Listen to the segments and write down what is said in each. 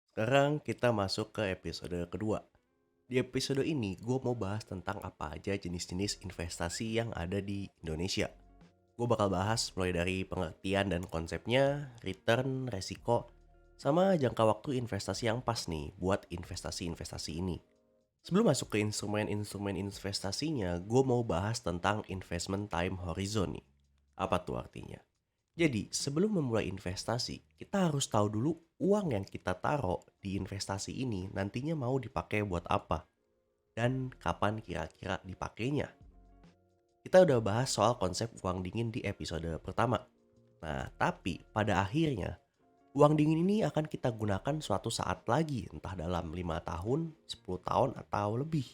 Sekarang kita masuk ke episode kedua. Di episode ini, gue mau bahas tentang apa aja jenis-jenis investasi yang ada di Indonesia. Gue bakal bahas mulai dari pengertian dan konsepnya, return, resiko, sama jangka waktu investasi yang pas nih buat investasi-investasi ini. Sebelum masuk ke instrumen-instrumen investasinya, gue mau bahas tentang investment time horizon nih. Apa tuh artinya? Jadi, sebelum memulai investasi, kita harus tahu dulu uang yang kita taruh di investasi ini nantinya mau dipakai buat apa dan kapan kira-kira dipakainya. Kita udah bahas soal konsep uang dingin di episode pertama. Nah, tapi pada akhirnya, uang dingin ini akan kita gunakan suatu saat lagi, entah dalam 5 tahun, 10 tahun, atau lebih.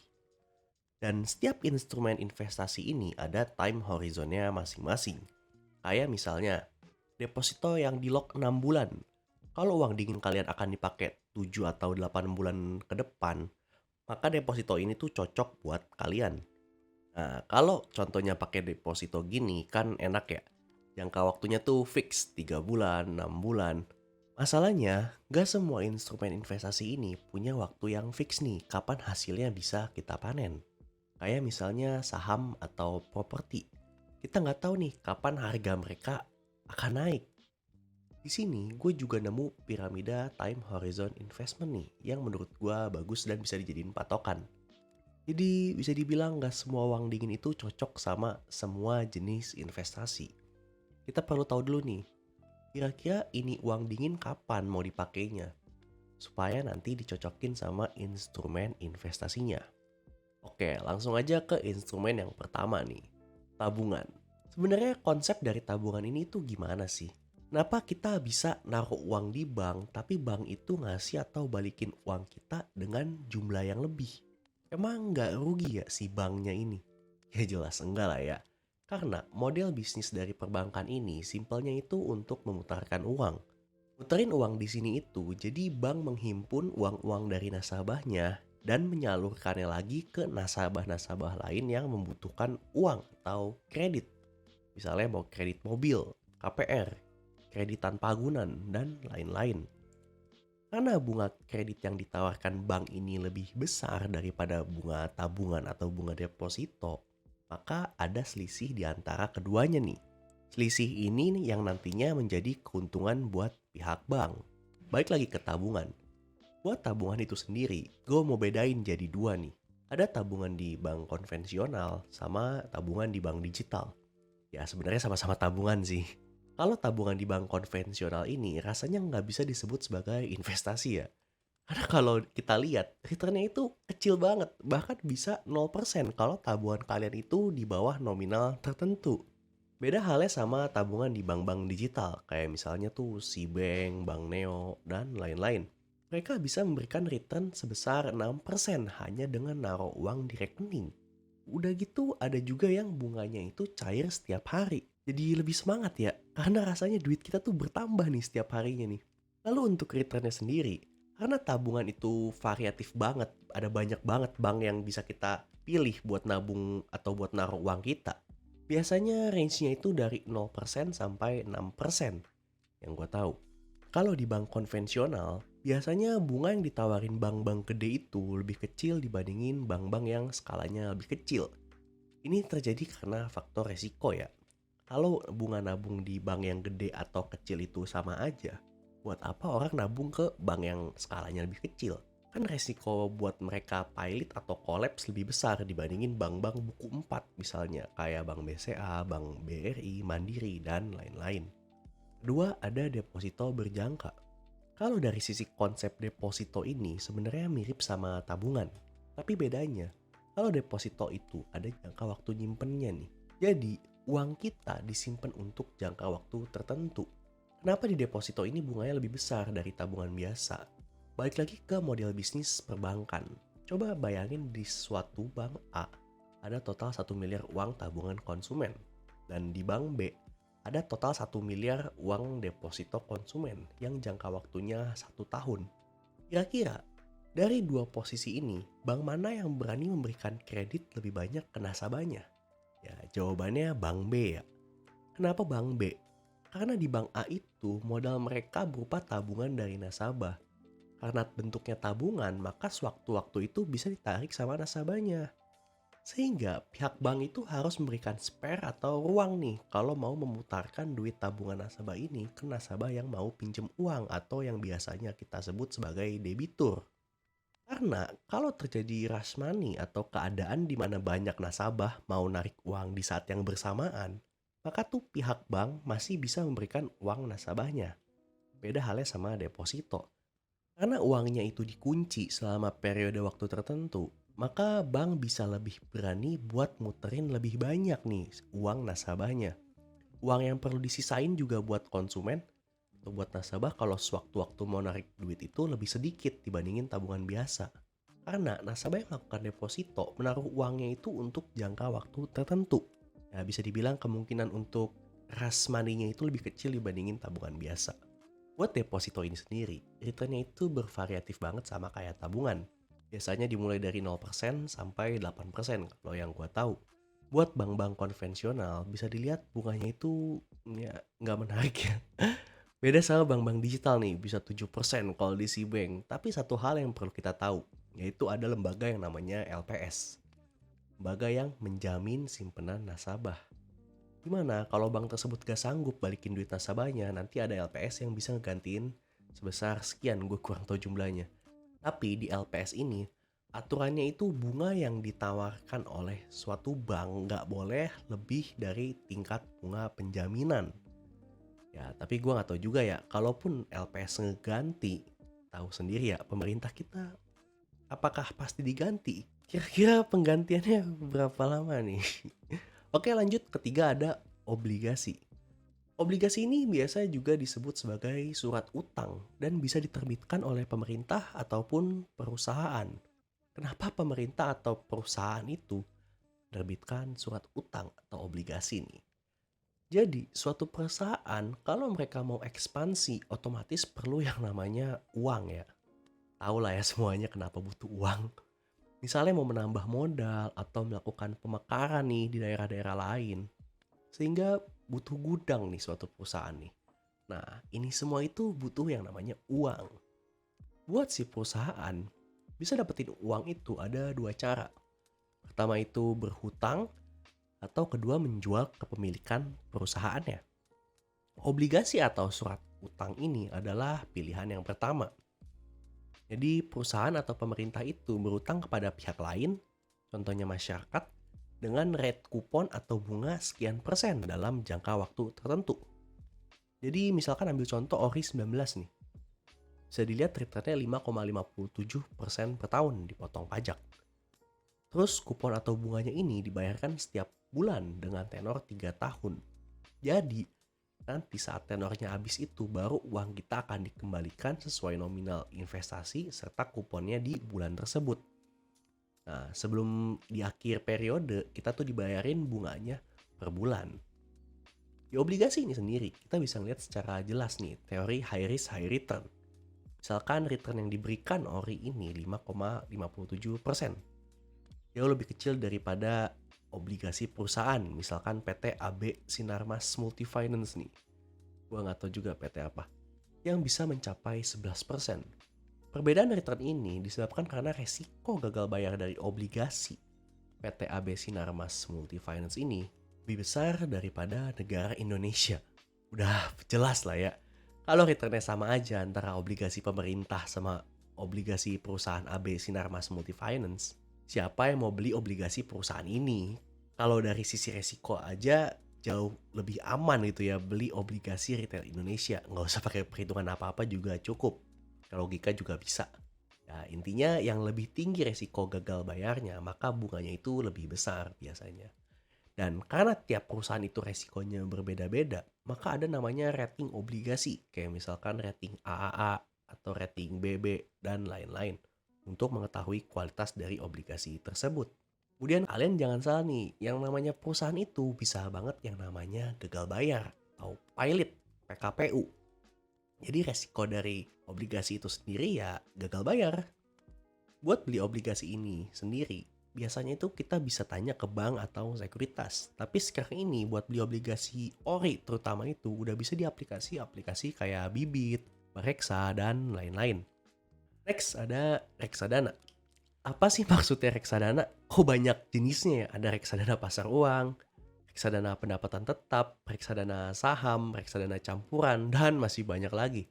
Dan setiap instrumen investasi ini ada time horizonnya masing-masing. Kayak misalnya, deposito yang di lock 6 bulan. Kalau uang dingin kalian akan dipakai 7 atau 8 bulan ke depan, maka deposito ini tuh cocok buat kalian. Nah, kalau contohnya pakai deposito gini kan enak ya. Jangka waktunya tuh fix 3 bulan, 6 bulan. Masalahnya, gak semua instrumen investasi ini punya waktu yang fix nih kapan hasilnya bisa kita panen. Kayak misalnya saham atau properti. Kita nggak tahu nih kapan harga mereka akan naik. Di sini gue juga nemu piramida time horizon investment nih yang menurut gue bagus dan bisa dijadiin patokan. Jadi bisa dibilang nggak semua uang dingin itu cocok sama semua jenis investasi. Kita perlu tahu dulu nih, kira-kira ini uang dingin kapan mau dipakainya supaya nanti dicocokin sama instrumen investasinya. Oke, langsung aja ke instrumen yang pertama nih, tabungan. Sebenarnya konsep dari tabungan ini tuh gimana sih? Kenapa kita bisa naruh uang di bank, tapi bank itu ngasih atau balikin uang kita dengan jumlah yang lebih? Emang nggak rugi ya si banknya ini? Ya jelas enggak lah ya. Karena model bisnis dari perbankan ini simpelnya itu untuk memutarkan uang. Muterin uang di sini itu jadi bank menghimpun uang-uang dari nasabahnya dan menyalurkannya lagi ke nasabah-nasabah lain yang membutuhkan uang atau kredit. Misalnya mau kredit mobil, KPR, kredit tanpa agunan, dan lain-lain. Karena bunga kredit yang ditawarkan bank ini lebih besar daripada bunga tabungan atau bunga deposito, maka ada selisih di antara keduanya nih. Selisih ini nih yang nantinya menjadi keuntungan buat pihak bank. Baik lagi ke tabungan. Buat tabungan itu sendiri, gue mau bedain jadi dua nih. Ada tabungan di bank konvensional sama tabungan di bank digital. Ya sebenarnya sama-sama tabungan sih. Kalau tabungan di bank konvensional ini rasanya nggak bisa disebut sebagai investasi ya. Karena kalau kita lihat, returnnya itu kecil banget. Bahkan bisa 0% kalau tabungan kalian itu di bawah nominal tertentu. Beda halnya sama tabungan di bank-bank digital, kayak misalnya tuh Cbank, Bank Neo, dan lain-lain. Mereka bisa memberikan return sebesar 6% hanya dengan naruh uang di rekening. Udah gitu ada juga yang bunganya itu cair setiap hari. Jadi lebih semangat ya, karena rasanya duit kita tuh bertambah nih setiap harinya nih. Lalu untuk returnnya sendiri, karena tabungan itu variatif banget, ada banyak banget bank yang bisa kita pilih buat nabung atau buat naruh uang kita. Biasanya range-nya itu dari 0% sampai 6% yang gue tahu. Kalau di bank konvensional, biasanya bunga yang ditawarin bank-bank gede itu lebih kecil dibandingin bank-bank yang skalanya lebih kecil. Ini terjadi karena faktor resiko ya. Kalau bunga nabung di bank yang gede atau kecil itu sama aja, buat apa orang nabung ke bank yang skalanya lebih kecil? Kan resiko buat mereka pilot atau collapse lebih besar dibandingin bank-bank buku 4 misalnya kayak Bank BCA, Bank BRI, Mandiri, dan lain-lain. Kedua, ada deposito berjangka. Kalau dari sisi konsep deposito ini sebenarnya mirip sama tabungan. Tapi bedanya, kalau deposito itu ada jangka waktu nyimpennya nih. Jadi, uang kita disimpan untuk jangka waktu tertentu. Kenapa di deposito ini bunganya lebih besar dari tabungan biasa? Balik lagi ke model bisnis perbankan. Coba bayangin di suatu bank A, ada total 1 miliar uang tabungan konsumen. Dan di bank B, ada total 1 miliar uang deposito konsumen yang jangka waktunya 1 tahun. Kira-kira dari dua posisi ini, bank mana yang berani memberikan kredit lebih banyak ke nasabahnya? Ya, jawabannya bank B ya. Kenapa bank B? Karena di bank A itu modal mereka berupa tabungan dari nasabah. Karena bentuknya tabungan, maka sewaktu-waktu itu bisa ditarik sama nasabahnya. Sehingga pihak bank itu harus memberikan spare atau ruang nih kalau mau memutarkan duit tabungan nasabah ini ke nasabah yang mau pinjem uang atau yang biasanya kita sebut sebagai debitur. Karena kalau terjadi rush money atau keadaan di mana banyak nasabah mau narik uang di saat yang bersamaan, maka tuh pihak bank masih bisa memberikan uang nasabahnya. Beda halnya sama deposito. Karena uangnya itu dikunci selama periode waktu tertentu, maka bank bisa lebih berani buat muterin lebih banyak nih uang nasabahnya. Uang yang perlu disisain juga buat konsumen atau buat nasabah kalau sewaktu-waktu mau narik duit itu lebih sedikit dibandingin tabungan biasa. Karena nasabah yang melakukan deposito menaruh uangnya itu untuk jangka waktu tertentu. Ya, bisa dibilang kemungkinan untuk rush money-nya itu lebih kecil dibandingin tabungan biasa. Buat deposito ini sendiri, returnnya itu bervariatif banget sama kayak tabungan. Biasanya dimulai dari 0% sampai 8% kalau yang gua tahu. Buat bank-bank konvensional, bisa dilihat bunganya itu ya nggak menarik ya. Beda sama bank-bank digital nih, bisa 7% kalau di Cbank. Tapi satu hal yang perlu kita tahu, yaitu ada lembaga yang namanya LPS. Lembaga yang menjamin simpenan nasabah. Gimana kalau bank tersebut gak sanggup balikin duit nasabahnya, nanti ada LPS yang bisa ngegantiin sebesar sekian, gue kurang tahu jumlahnya. Tapi di LPS ini, aturannya itu bunga yang ditawarkan oleh suatu bank gak boleh lebih dari tingkat bunga penjaminan. Ya, tapi gue gak tahu juga ya, kalaupun LPS ngeganti, tahu sendiri ya pemerintah kita apakah pasti diganti? Kira-kira penggantiannya berapa lama nih? Oke, lanjut, ketiga ada obligasi. Obligasi ini biasa juga disebut sebagai surat utang dan bisa diterbitkan oleh pemerintah ataupun perusahaan. Kenapa pemerintah atau perusahaan itu menerbitkan surat utang atau obligasi nih? Jadi, suatu perusahaan kalau mereka mau ekspansi otomatis perlu yang namanya uang ya. Tahu lah ya semuanya kenapa butuh uang. Misalnya mau menambah modal atau melakukan pemekaran nih di daerah-daerah lain. Sehingga butuh gudang nih suatu perusahaan nih. Nah, ini semua itu butuh yang namanya uang. Buat si perusahaan, bisa dapetin uang itu ada dua cara. Pertama itu berhutang, atau kedua menjual kepemilikan perusahaannya. Obligasi atau surat utang ini adalah pilihan yang pertama. Jadi perusahaan atau pemerintah itu berutang kepada pihak lain, contohnya masyarakat, dengan rate kupon atau bunga sekian persen dalam jangka waktu tertentu. Jadi misalkan ambil contoh ORI 19 nih. Bisa dilihat returnnya 5,57% per tahun dipotong pajak. Terus kupon atau bunganya ini dibayarkan setiap bulan dengan tenor 3 tahun. Jadi nanti saat tenornya habis itu baru uang kita akan dikembalikan sesuai nominal investasi serta kuponnya di bulan tersebut. Nah, sebelum di akhir periode kita tuh dibayarin bunganya per bulan. Di obligasi ini sendiri kita bisa lihat secara jelas nih teori high risk high return. Misalkan return yang diberikan ORI ini 5,57%. Jauh lebih kecil daripada obligasi perusahaan, misalkan PT AB Sinarmas Multifinance nih. Gua nggak tahu juga PT apa. Yang bisa mencapai 11%. Perbedaan return ini disebabkan karena resiko gagal bayar dari obligasi PT AB Sinarmas Multifinance ini lebih besar daripada negara Indonesia. Udah jelas lah ya. Kalau returnnya sama aja antara obligasi pemerintah sama obligasi perusahaan AB Sinarmas Multifinance, siapa yang mau beli obligasi perusahaan ini? Kalau dari sisi resiko aja jauh lebih aman gitu ya beli obligasi retail Indonesia. Nggak usah pakai perhitungan apa-apa juga cukup. Logika juga bisa. Ya, intinya yang lebih tinggi resiko gagal bayarnya, maka bunganya itu lebih besar biasanya. Dan karena tiap perusahaan itu resikonya berbeda-beda, maka ada namanya rating obligasi. Kayak misalkan rating AAA atau rating BB dan lain-lain. Untuk mengetahui kualitas dari obligasi tersebut. Kemudian kalian jangan salah nih, yang namanya perusahaan itu bisa banget yang namanya gagal bayar atau pilot PKPU. Jadi resiko dari obligasi itu sendiri ya gagal bayar. Buat beli obligasi ini sendiri, biasanya itu kita bisa tanya ke bank atau sekuritas. Tapi sekarang ini buat beli obligasi ORI terutama itu udah bisa di aplikasi-aplikasi kayak Bibit, Reksa, dan lain-lain. Next ada reksadana. Apa sih maksudnya reksadana? Oh banyak jenisnya ya. Ada reksadana pasar uang, reksadana pendapatan tetap, reksadana saham, reksadana campuran, dan masih banyak lagi.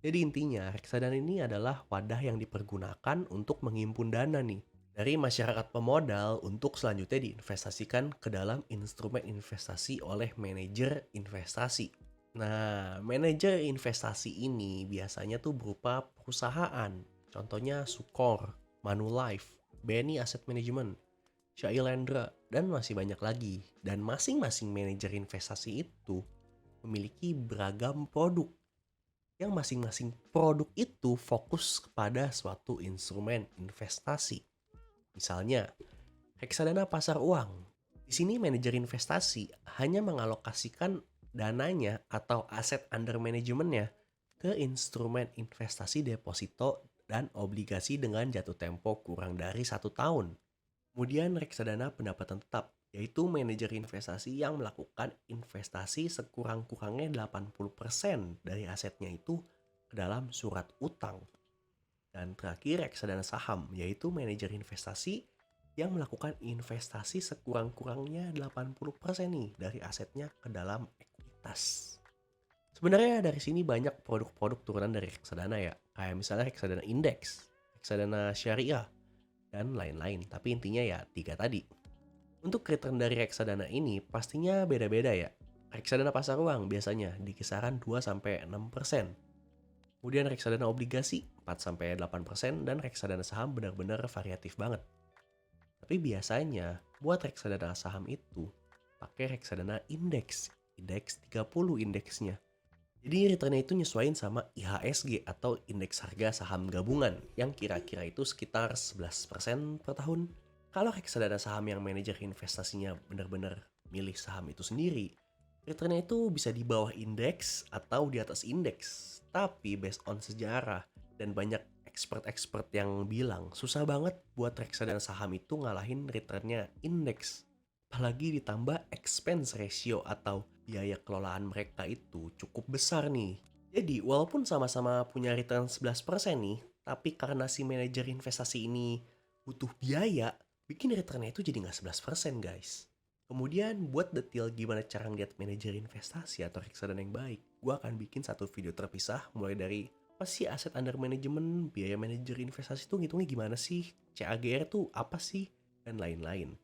Jadi intinya, reksadana ini adalah wadah yang dipergunakan untuk menghimpun dana nih dari masyarakat pemodal untuk selanjutnya diinvestasikan ke dalam instrumen investasi oleh manajer investasi. Nah, manajer investasi ini biasanya tuh berupa perusahaan. Contohnya Sukor, Manulife, BNI Asset Management, Shailendra, dan masih banyak lagi. Dan masing-masing manajer investasi itu memiliki beragam produk yang masing-masing produk itu fokus kepada suatu instrumen investasi. Misalnya, reksadana pasar uang. Di sini manajer investasi hanya mengalokasikan dananya atau aset under manajemennya ke instrumen investasi deposito dan obligasi dengan jatuh tempo kurang dari 1 tahun. Kemudian reksadana pendapatan tetap, yaitu manajer investasi yang melakukan investasi sekurang-kurangnya 80% dari asetnya itu ke dalam surat utang. Dan terakhir reksadana saham, yaitu manajer investasi yang melakukan investasi sekurang-kurangnya 80% nih dari asetnya ke dalam ekuitas. Sebenarnya dari sini banyak produk-produk turunan dari reksadana ya, kayak misalnya reksadana indeks, reksadana syariah, dan lain-lain. Tapi intinya ya 3 tadi. Untuk return dari reksadana ini pastinya beda-beda ya. Reksadana pasar uang biasanya di kisaran 2-6%. Kemudian reksadana obligasi 4-8% dan reksadana saham benar-benar variatif banget. Tapi biasanya buat reksadana saham itu pakai reksadana indeks 30 indeksnya. Jadi returnnya itu nyesuaiin sama IHSG atau indeks harga saham gabungan yang kira-kira itu sekitar 11% per tahun. Kalau reksadana saham yang manajer investasinya benar-benar milih saham itu sendiri, returnnya itu bisa di bawah indeks atau di atas indeks. Tapi based on sejarah dan banyak expert-expert yang bilang susah banget buat reksadana saham itu ngalahin returnnya indeks. Apalagi ditambah expense ratio atau biaya kelolaan mereka itu cukup besar nih. Jadi walaupun sama-sama punya return 11% nih, tapi karena si manajer investasi ini butuh biaya, bikin returnnya itu jadi nggak 11% guys. Kemudian buat detail gimana cara ngeliat manajer investasi atau reksadana yang baik, gue akan bikin satu video terpisah mulai dari apa sih aset under management, biaya manajer investasi itu ngitungnya gimana sih, CAGR tuh apa sih, dan lain-lain.